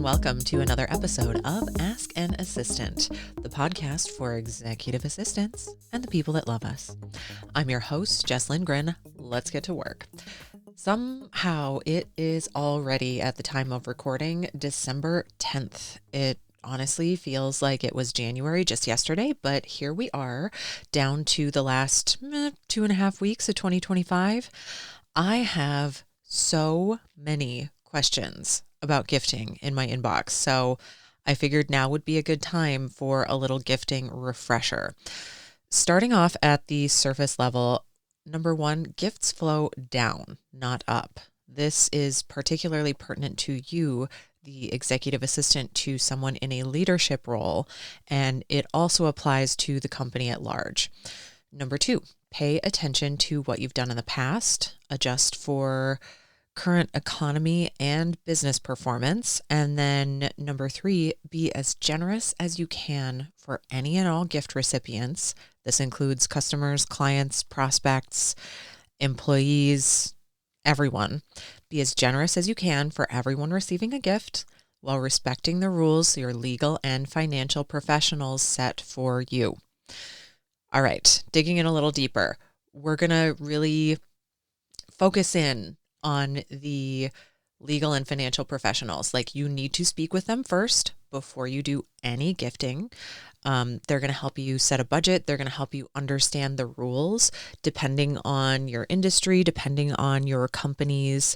welcome to another episode of Ask an Assistant, the podcast for executive assistants and the people that love us. I'm your host, Jess Lindgren. Let's get to work. Somehow it is already, at the time of recording, December 10th. It honestly feels like it was January just yesterday, but here we are, down to the last 2.5 weeks of 2025. I have so many questions about gifting in my inbox, so I figured now would be a good time for a little gifting refresher. Starting off at the surface level, number one, gifts flow down, not up. This is particularly pertinent to you, the executive assistant, to someone in a leadership role, and it also applies to the company at large. Number two, pay attention to what you've done in the past, adjust for current economy and business performance. And then number three, be as generous as you can for any and all gift recipients. This includes customers, clients, prospects, employees, everyone. Be as generous as you can for everyone receiving a gift while respecting the rules your legal and financial professionals set for you. All right, digging in a little deeper, we're going to really focus in on the legal and financial professionals. Like, you need to speak with them first before you do any gifting. They're going to help you set a budget. They're going to help you understand the rules depending on your industry, depending on your company's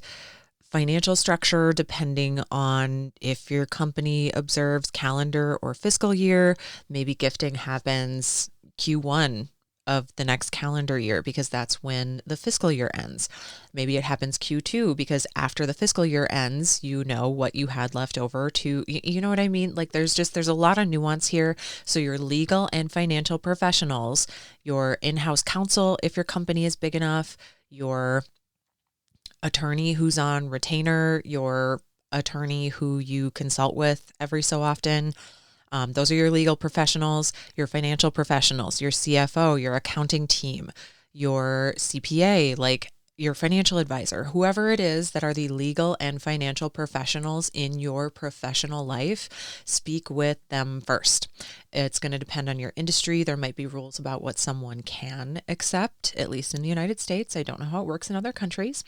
financial structure, depending on if your company observes calendar or fiscal year. Maybe gifting happens Q1 of the next calendar year because that's when the fiscal year ends. Maybe it happens Q2 because after the fiscal year ends, you know what you had left over to, you know what I mean? Like, there's a lot of nuance here. So your legal and financial professionals, your in-house counsel, if your company is big enough, your attorney who's on retainer, your attorney who you consult with every so often, those are your legal professionals, your financial professionals, your CFO, your accounting team, your CPA, like your financial advisor, whoever it is that are the legal and financial professionals in your professional life. Speak with them first. It's going to depend on your industry. There might be rules about what someone can accept, at least in the United States. I don't know how it works in other countries.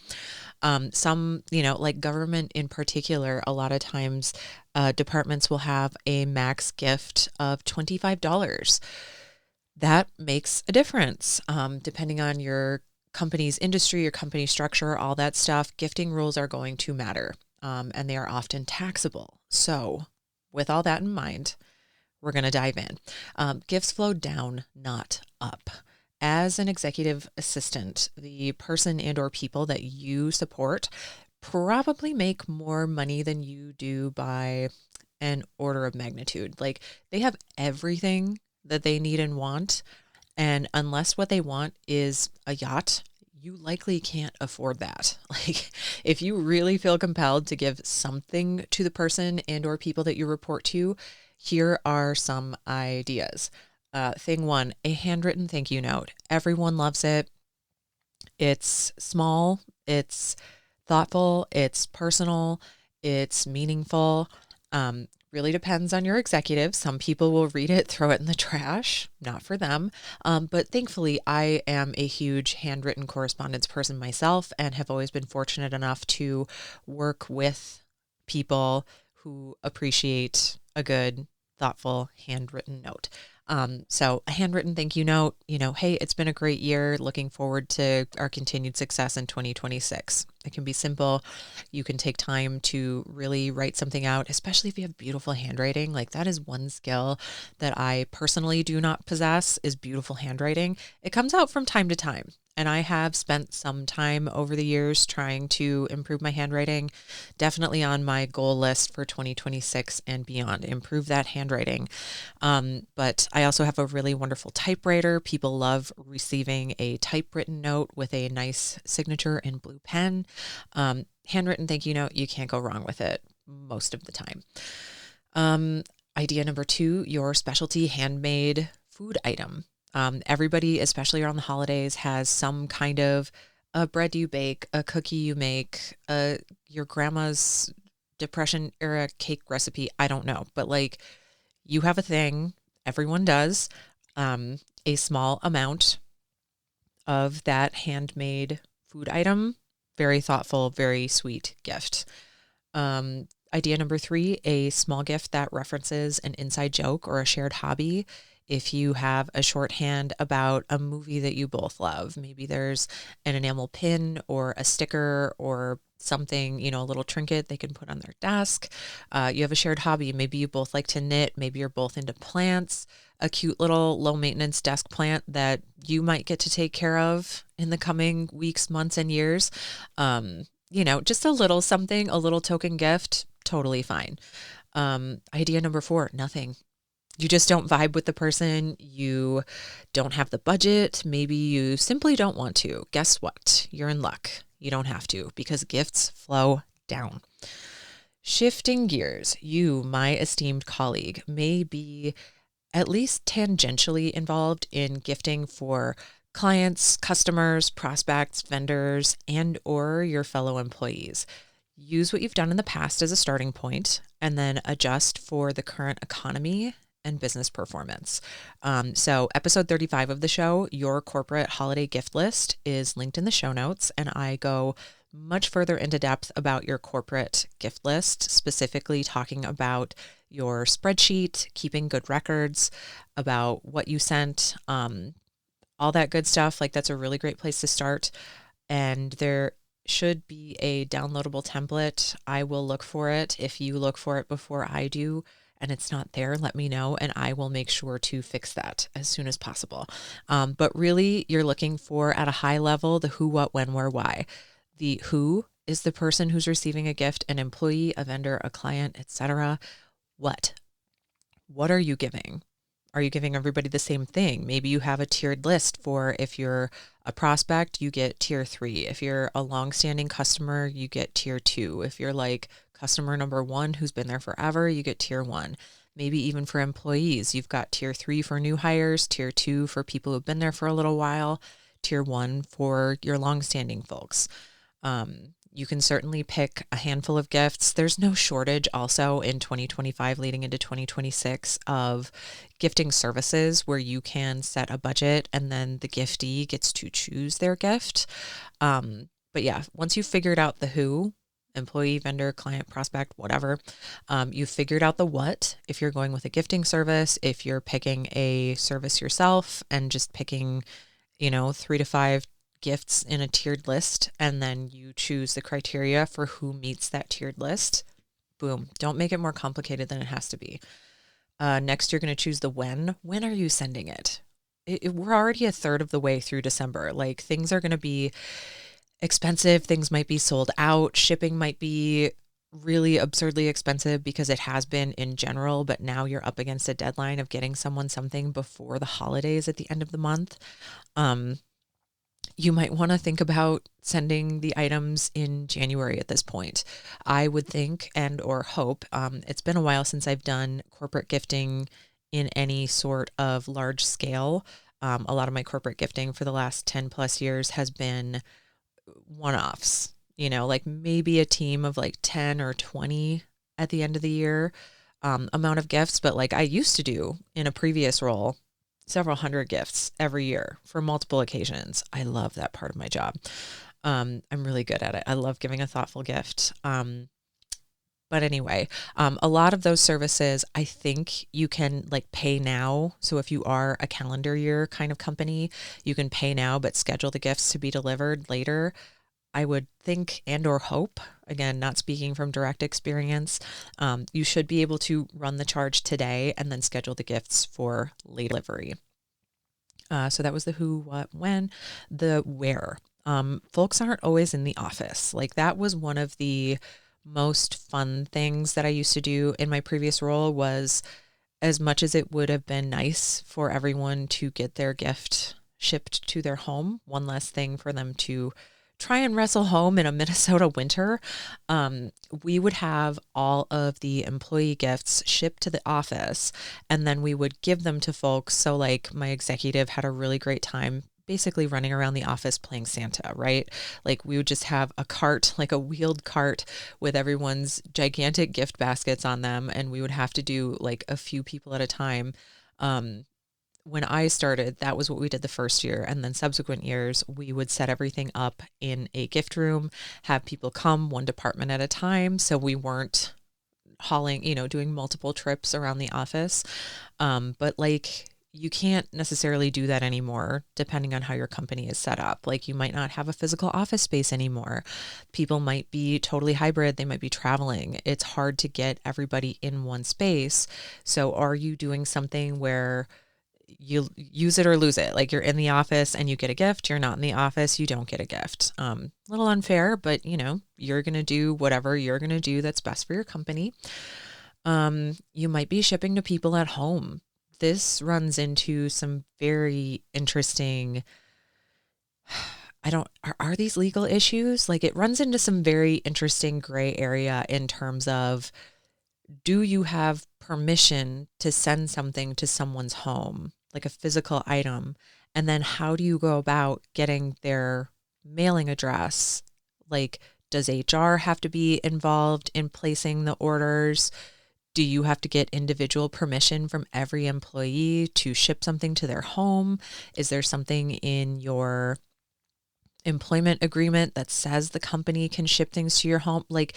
Some, like government in particular, a lot of times departments will have a max gift of $25. That makes a difference depending on your company's industry, your company structure, all that stuff. Gifting rules are going to matter, and they are often taxable. So with all that in mind, we're going to dive in. Gifts flow down, not up. As an executive assistant, the person and or people that you support probably make more money than you do by an order of magnitude. Like, they have everything that they need and want. And unless what they want is a yacht, you likely can't afford that. Like, if you really feel compelled to give something to the person and or people that you report to, here are some ideas. Thing one, a handwritten thank you note. Everyone loves it. It's small, it's thoughtful, it's personal, it's meaningful. Really depends on your executive. Some people will read it, throw it in the trash, not for them. But thankfully, I am a huge handwritten correspondence person myself and have always been fortunate enough to work with people who appreciate a good, thoughtful handwritten note. So a handwritten thank you note, hey, it's been a great year. Looking forward to our continued success in 2026. It can be simple. You can take time to really write something out, especially if you have beautiful handwriting. Like, that is one skill that I personally do not possess, is beautiful handwriting. It comes out from time to time. And I have spent some time over the years trying to improve my handwriting. Definitely on my goal list for 2026 and beyond, improve that handwriting. But I also have a really wonderful typewriter. People love receiving a typewritten note with a nice signature in blue pen. Handwritten thank you note, you can't go wrong with it most of the time. Idea number two, your specialty handmade food item. Everybody, especially around the holidays, has some kind of a bread you bake, a cookie you make, your grandma's Depression era cake recipe. I don't know, but like you have a thing, everyone does, a small amount of that handmade food item, very thoughtful, very sweet gift. Idea number 3, a small gift that references an inside joke or a shared hobby. If you have a shorthand about a movie that you both love, maybe there's an enamel pin or a sticker or something, a little trinket they can put on their desk. You have a shared hobby. Maybe you both like to knit. Maybe you're both into plants, a cute little low maintenance desk plant that you might get to take care of in the coming weeks, months, and years. Just a little something, a little token gift, totally fine. Idea number 4, nothing. You just don't vibe with the person. You don't have the budget. Maybe you simply don't want to. Guess what? You're in luck. You don't have to because gifts flow down. Shifting gears, you, my esteemed colleague, may be at least tangentially involved in gifting for clients, customers, prospects, vendors, and or your fellow employees. Use what you've done in the past as a starting point and then adjust for the current economy and business performance. So episode 35 of the show, your corporate holiday gift list, is linked in the show notes, and I go much further into depth about your corporate gift list, specifically talking about your spreadsheet, keeping good records, about what you sent, all that good stuff. Like that's a really great place to start. And there should be a downloadable template. I will look for it. If you look for it before I do and it's not there, let me know and I will make sure to fix that as soon as possible. But really, you're looking for, at a high level, the who, what, when, where, why. The who is the person who's receiving a gift, an employee, a vendor, a client, etc. What are you giving? Are you giving everybody the same thing? Maybe you have a tiered list for, if you're a prospect, you get tier 3. If you're a longstanding customer, you get tier 2. If you're like customer number 1 who's been there forever, you get tier 1. Maybe even for employees, you've got tier 3 for new hires, tier 2 for people who've been there for a little while, tier 1 for your longstanding folks. You can certainly pick a handful of gifts. There's no shortage also in 2025 leading into 2026 of gifting services where you can set a budget and then the giftee gets to choose their gift. But yeah, once you've figured out the who, employee, vendor, client, prospect, whatever, you've figured out the what. If you're going with a gifting service, if you're picking a service yourself and just picking, 3 to 5 gifts in a tiered list, and then you choose the criteria for who meets that tiered list. Boom. Don't make it more complicated than it has to be. Next, you're going to choose the when. When are you sending it? We're already a third of the way through December. Like, things are going to be expensive. Things might be sold out. Shipping might be really absurdly expensive because it has been in general, but now you're up against a deadline of getting someone something before the holidays at the end of the month. You might want to think about sending the items in January at this point. I would think and or hope, it's been a while since I've done corporate gifting in any sort of large scale. A lot of my corporate gifting for the last 10 plus years has been one-offs, like maybe a team of like 10 or 20 at the end of the year, amount of gifts. But like I used to do in a previous role, several hundred gifts every year for multiple occasions. I love that part of my job. I'm really good at it. I love giving a thoughtful gift. But anyway, a lot of those services, I think you can like pay now. So if you are a calendar year kind of company, you can pay now, but schedule the gifts to be delivered later. I would think and or hope, again, not speaking from direct experience, you should be able to run the charge today and then schedule the gifts for late delivery. So that was the who, what, when. The where. Folks aren't always in the office. Like that was one of the most fun things that I used to do in my previous role. Was, as much as it would have been nice for everyone to get their gift shipped to their home, one less thing for them to try and wrestle home in a Minnesota winter, we would have all of the employee gifts shipped to the office and then we would give them to folks. So like my executive had a really great time basically running around the office playing Santa, right? Like we would just have a cart, like a wheeled cart with everyone's gigantic gift baskets on them. And we would have to do like a few people at a time. When I started, that was what we did the first year. And then subsequent years, we would set everything up in a gift room, have people come one department at a time. So we weren't hauling, doing multiple trips around the office. But like, you can't necessarily do that anymore, depending on how your company is set up. Like you might not have a physical office space anymore. People might be totally hybrid. They might be traveling. It's hard to get everybody in one space. So are you doing something where you use it or lose it? Like you're in the office and you get a gift. You're not in the office, you don't get a gift. A little unfair, but you're going to do whatever you're going to do that's best for your company. You might be shipping to people at home. This runs into some very interesting, are these legal issues? Like it runs into some very interesting gray area in terms of, do you have permission to send something to someone's home, like a physical item? And then how do you go about getting their mailing address? Like, does HR have to be involved in placing the orders? Do you have to get individual permission from every employee to ship something to their home? Is there something in your employment agreement that says the company can ship things to your home? Like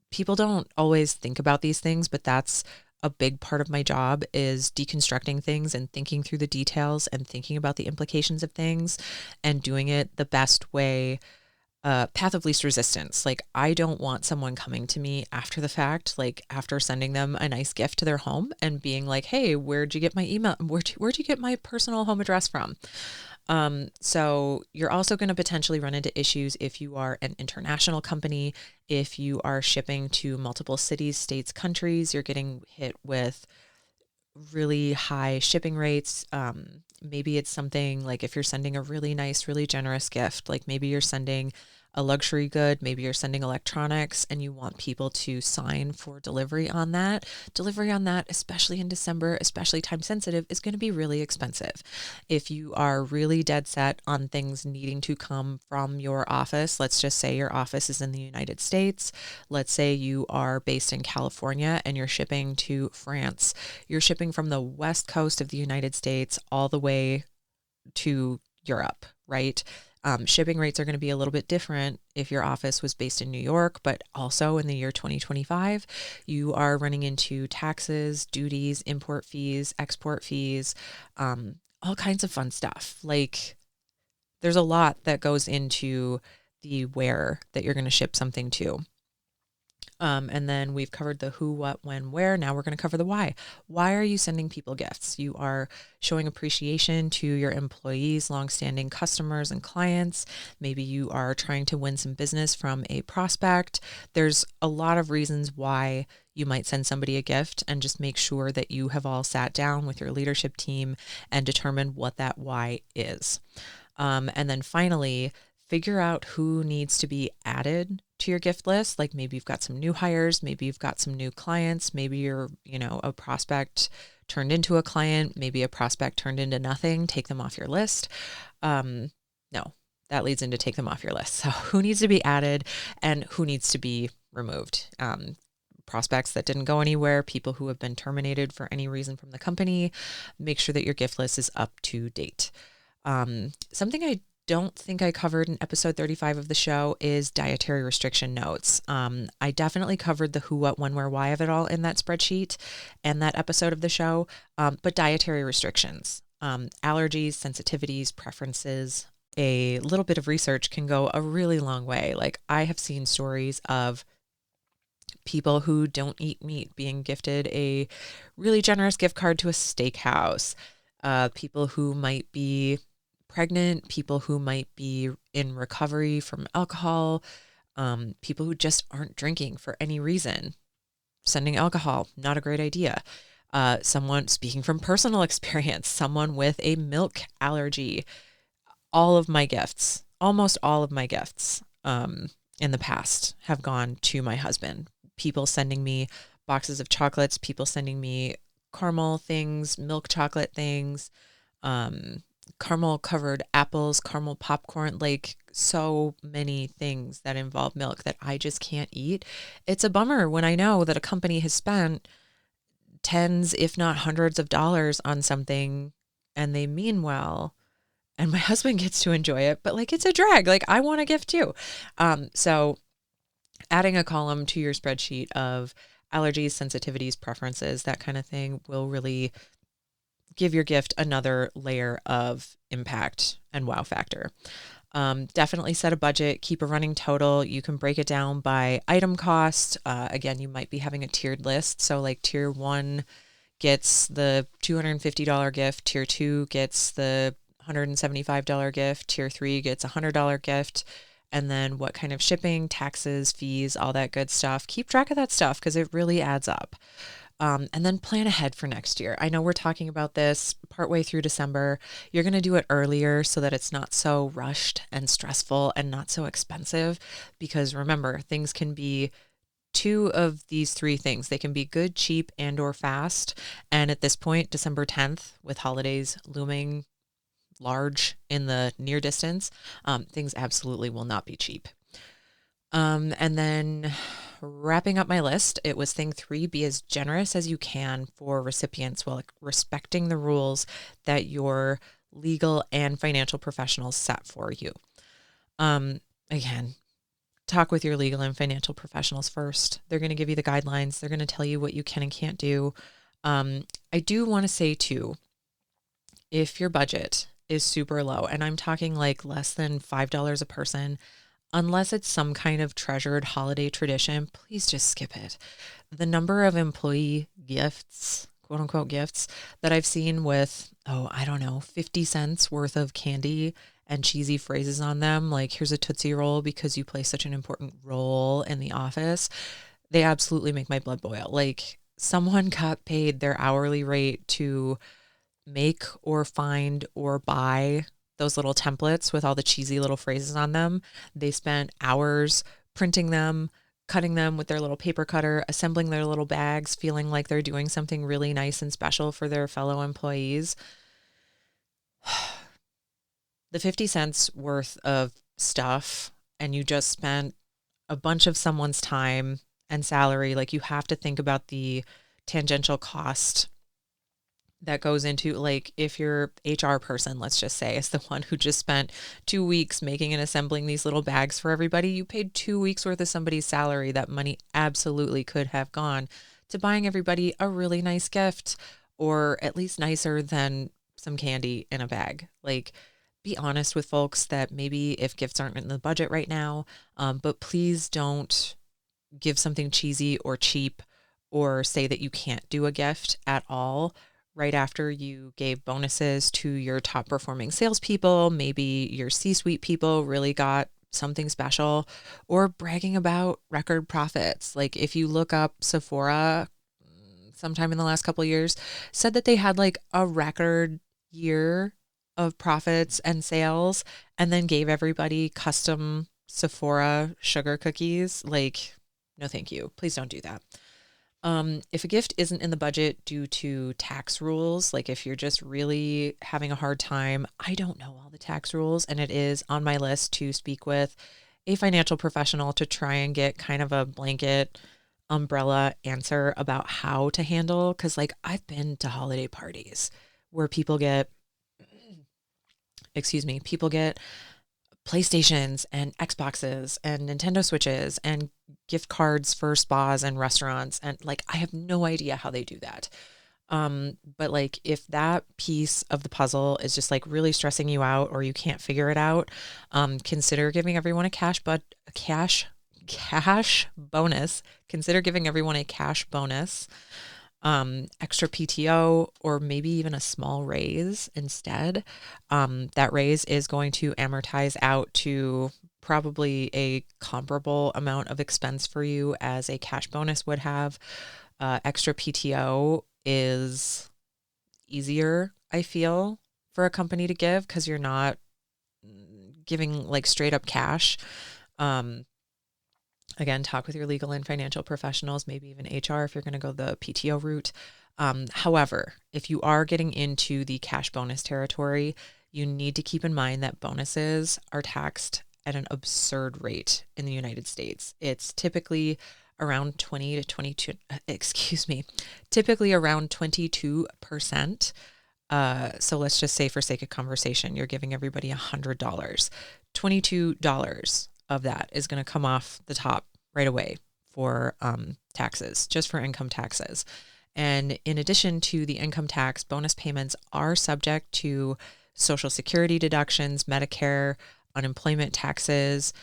people don't always think about these things, but that's a big part of my job, is deconstructing things and thinking through the details and thinking about the implications of things and doing it the best way. Path of least resistance. Like I don't want someone coming to me after the fact, like after sending them a nice gift to their home and being like, hey, where'd you get my email? Where'd you get my personal home address from? So you're also going to potentially run into issues if you are an international company, if you are shipping to multiple cities, states, countries. You're getting hit with really high shipping rates. Maybe it's something like if you're sending a really nice, really generous gift, like maybe you're sending a luxury good, maybe you're sending electronics and you want people to sign for delivery on that. Delivery on that, especially in December, especially time sensitive, is going to be really expensive. If you are really dead set on things needing to come from your office, let's just say your office is in the United States. Let's say you are based in California and you're shipping to France. You're shipping from the West Coast of the United States all the way to Europe, right? Shipping rates are going to be a little bit different if your office was based in New York, but also in the year 2025, you are running into taxes, duties, import fees, export fees, all kinds of fun stuff. Like there's a lot that goes into the where that you're going to ship something to. And then we've covered the who, what, when, where. Now we're going to cover the why. Why are you sending people gifts? You are showing appreciation to your employees, longstanding customers and clients. Maybe you are trying to win some business from a prospect. There's a lot of reasons why you might send somebody a gift, and just make sure that you have all sat down with your leadership team and determined what that why is. And then finally, figure out who needs to be added to your gift list. Like maybe you've got some new hires, maybe you've got some new clients, maybe you're, a prospect turned into a client, maybe a prospect turned into nothing. Take them off your list. No, that leads into take them off your list. So who needs to be added and who needs to be removed? Prospects that didn't go anywhere, people who have been terminated for any reason from the company. Make sure that your gift list is up to date. Something I don't think I covered in episode 35 of the show is dietary restriction notes. I definitely covered the who, what, when, where, why of it all in that spreadsheet and that episode of the show. But dietary restrictions, allergies, sensitivities, preferences, a little bit of research can go a really long way. Like I have seen stories of people who don't eat meat being gifted a really generous gift card to a steakhouse, people who might be pregnant, people who might be in recovery from alcohol, people who just aren't drinking for any reason. Sending alcohol, not a great idea. Someone, speaking from personal experience, someone with a milk allergy. All of my gifts, almost all of my gifts in the past have gone to my husband. People sending me boxes of chocolates, people sending me caramel things, milk chocolate things, caramel covered apples, caramel popcorn, like so many things that involve milk that I just can't eat. It's a bummer when I know that a company has spent tens, if not hundreds of dollars on something and they mean well. And my husband gets to enjoy it, but like it's a drag. Like I want a gift too. So adding a column to your spreadsheet of allergies, sensitivities, preferences, that kind of thing will really give your gift another layer of impact and wow factor. Definitely set a budget, keep a running total. You can break it down by item cost. Again, you might be having a tiered list. So like tier 1 gets the $250 gift, tier 2 gets the $175 gift, tier 3 gets a $100 gift. And then what kind of shipping, taxes, fees, all that good stuff. Keep track of that stuff because it really adds up. And then plan ahead for next year. I know we're talking about this partway through December. You're going to do it earlier so that it's not so rushed and stressful and not so expensive. Because remember, things can be two of these three things. They can be good, cheap, and or fast. And at this point, December 10th, with holidays looming large in the near distance, things absolutely will not be cheap. And then wrapping up my list, it was thing 3, be as generous as you can for recipients while respecting the rules that your legal and financial professionals set for you. Again, talk with your legal and financial professionals first. They're going to give you the guidelines. They're going to tell you what you can and can't do. I do want to say too, if your budget is super low, and I'm talking like less than $5 a person, unless it's some kind of treasured holiday tradition, please just skip it. The number of employee gifts, quote unquote gifts, that I've seen with, 50 cents worth of candy and cheesy phrases on them, like here's a Tootsie Roll because you play such an important role in the office, they absolutely make my blood boil. Like someone got paid their hourly rate to make or find or buy those little templates with all the cheesy little phrases on them. They spent hours printing them, cutting them with their little paper cutter, assembling their little bags, feeling like they're doing something really nice and special for their fellow employees. The 50 cents worth of stuff, and you just spent a bunch of someone's time and salary. Like you have to think about the tangential cost that goes into, like, if your HR person, let's just say, is the one who just spent 2 weeks making and assembling these little bags for everybody, you paid 2 weeks worth of somebody's salary. That money absolutely could have gone to buying everybody a really nice gift, or at least nicer than some candy in a bag. Like, be honest with folks that maybe if gifts aren't in the budget right now, but please don't give something cheesy or cheap or say that you can't do a gift at all right after you gave bonuses to your top performing salespeople. Maybe your C-suite people really got something special, or bragging about record profits. Like if you look up Sephora, sometime in the last couple of years, said that they had like a record year of profits and sales, and then gave everybody custom Sephora sugar cookies. Like, no, thank you. Please don't do that. If a gift isn't in the budget due to tax rules, like if you're just really having a hard time, I don't know all the tax rules, and it is on my list to speak with a financial professional to try and get kind of a blanket umbrella answer about how to handle. Cause like I've been to holiday parties where people get PlayStations and Xboxes and Nintendo Switches and gift cards for spas and restaurants. And like, I have no idea how they do that. But like, if that piece of the puzzle is just like really stressing you out, or you can't figure it out, consider giving everyone a cash bonus. Consider giving everyone a cash bonus, extra PTO, or maybe even a small raise instead. That raise is going to amortize out to probably a comparable amount of expense for you as a cash bonus would have. Extra PTO is easier, I feel, for a company to give because you're not giving like straight up cash. Again, talk with your legal and financial professionals, maybe even HR if you're going to go the PTO route. However, if you are getting into the cash bonus territory, you need to keep in mind that bonuses are taxed at an absurd rate in the United States. It's typically around 22%. So let's just say, for sake of conversation, you're giving everybody $100. $22 of that is going to come off the top right away for taxes, just for income taxes. And in addition to the income tax, bonus payments are subject to Social Security deductions, Medicare, unemployment taxes.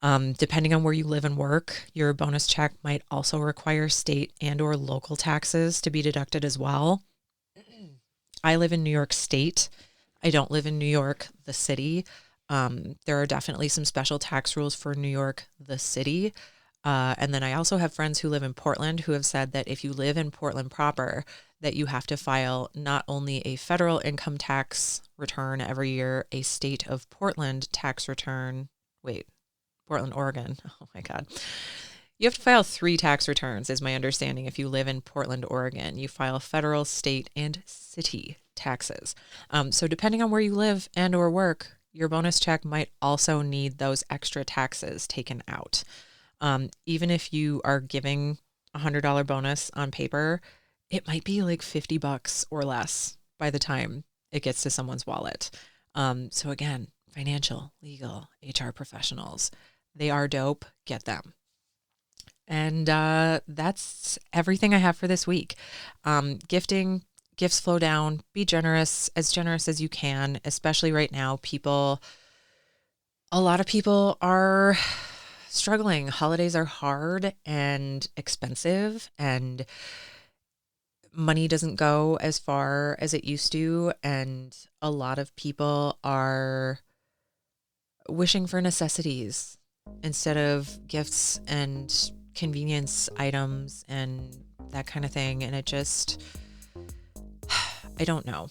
Depending on where you live and work, your bonus check might also require state and or local taxes to be deducted as well. I live in New York State. I don't live in New York, the city. There are definitely some special tax rules for New York, the city. And then I also have friends who live in Portland who have said that if you live in Portland proper, that you have to file not only a federal income tax return every year, a state of Portland tax return. Portland, Oregon. Oh my God. You have to file 3 tax returns, is my understanding. If you live in Portland, Oregon, you file federal, state, and city taxes. So depending on where you live and or work, your bonus check might also need those extra taxes taken out. Even if you are giving $100 bonus on paper, it might be like $50 or less by the time it gets to someone's wallet. So again, financial, legal, HR professionals, they are dope. Get them. And that's everything I have for this week. Gifting, gifts flow down. Be generous as you can, especially right now. A lot of people are struggling. Holidays are hard and expensive, and money doesn't go as far as it used to. And a lot of people are wishing for necessities instead of gifts and convenience items and that kind of thing. And it just, I don't know.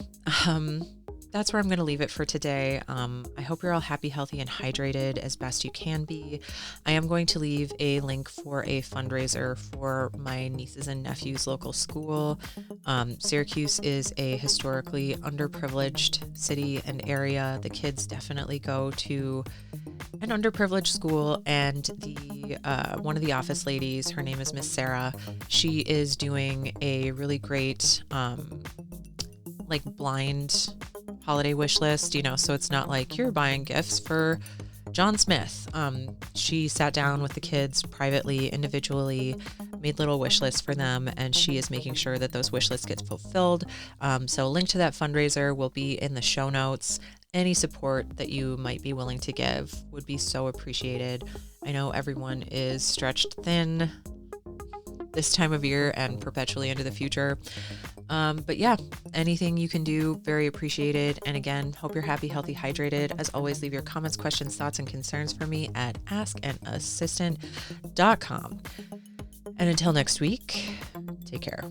That's where I'm going to leave it for today. I hope you're all happy, healthy, and hydrated as best you can be. I am going to leave a link for a fundraiser for my nieces and nephews' local school. Syracuse is a historically underprivileged city and area. The kids definitely go to an underprivileged school, and the one of the office ladies, her name is Miss Sarah, she is doing a really great blind holiday wish list, so it's not like you're buying gifts for John Smith. She sat down with the kids privately, individually, made little wish lists for them, and she is making sure that those wish lists get fulfilled. So a link to that fundraiser will be in the show notes. Any support that you might be willing to give would be so appreciated. I know everyone is stretched thin this time of year and perpetually into the future. But yeah, anything you can do, very appreciated. And again, hope you're happy, healthy, hydrated. As always, leave your comments, questions, thoughts, and concerns for me at askanassistant.com. And until next week, take care.